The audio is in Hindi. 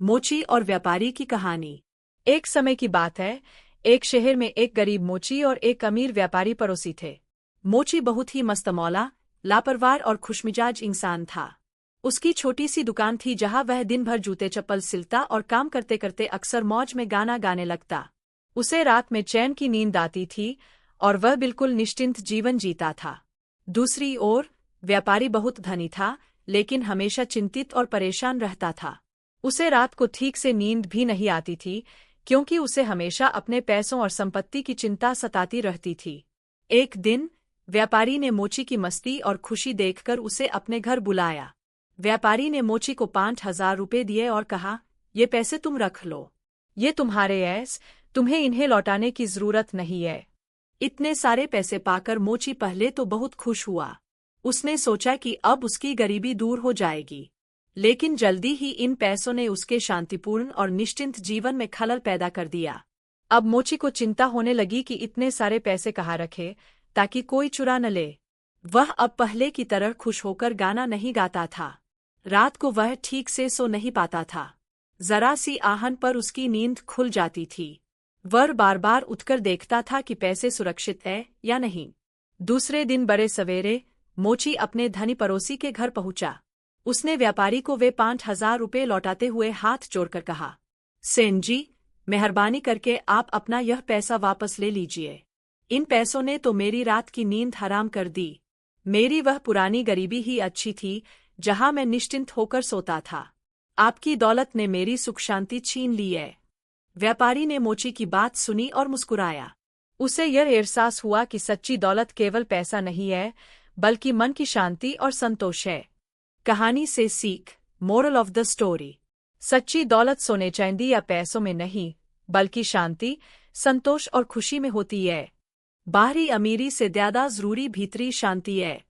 मोची और व्यापारी की कहानी। एक समय की बात है, एक शहर में एक गरीब मोची और एक अमीर व्यापारी पड़ोसी थे। मोची बहुत ही मस्तमौला, लापरवाह और खुशमिजाज इंसान था। उसकी छोटी सी दुकान थी जहां वह दिन भर जूते चप्पल सिलता और काम करते करते अक्सर मौज में गाना गाने लगता। उसे रात में चैन की नींद आती थी और वह बिल्कुल निश्चिंत जीवन जीता था। दूसरी ओर व्यापारी बहुत धनी था, लेकिन हमेशा चिंतित और परेशान रहता था। उसे रात को ठीक से नींद भी नहीं आती थी, क्योंकि उसे हमेशा अपने पैसों और संपत्ति की चिंता सताती रहती थी। एक दिन व्यापारी ने मोची की मस्ती और खुशी देखकर उसे अपने घर बुलाया। व्यापारी ने मोची को 5,000 रुपये दिए और कहा, ये पैसे तुम रख लो। ये तुम्हारे ऐस, तुम्हें इन्हें लौटाने की जरूरत नहीं है। इतने सारे पैसे पाकर मोची पहले तो बहुत खुश हुआ। उसने सोचा कि अब उसकी गरीबी दूर हो जाएगी। लेकिन जल्दी ही इन पैसों ने उसके शांतिपूर्ण और निश्चिंत जीवन में खलल पैदा कर दिया। अब मोची को चिंता होने लगी कि इतने सारे पैसे कहाँ रखे, ताकि कोई चुरा न ले। वह अब पहले की तरह खुश होकर गाना नहीं गाता था। रात को वह ठीक से सो नहीं पाता था। जरा सी आहन पर उसकी नींद खुल जाती थी। वह बार बार उठकर देखता था कि पैसे सुरक्षित है या नहीं। दूसरे दिन बड़े सवेरे मोची अपने धनी पड़ोसी के घर पहुंचा। उसने व्यापारी को वे 5,000 रुपये लौटाते हुए हाथ जोड़कर कहा, सेन जी, मेहरबानी करके आप अपना यह पैसा वापस ले लीजिए। इन पैसों ने तो मेरी रात की नींद हराम कर दी। मेरी वह पुरानी गरीबी ही अच्छी थी, जहां मैं निश्चिंत होकर सोता था। आपकी दौलत ने मेरी सुख शांति छीन ली है। व्यापारी ने मोची की बात सुनी और मुस्कुराया। उसे यह एहसास हुआ कि सच्ची दौलत केवल पैसा नहीं है, बल्कि मन की शांति और संतोष है। कहानी से सीख, मोरल ऑफ द स्टोरी। सच्ची दौलत सोने चांदी या पैसों में नहीं, बल्कि शांति, संतोष और खुशी में होती है। बाहरी अमीरी से ज्यादा जरूरी भीतरी शांति है।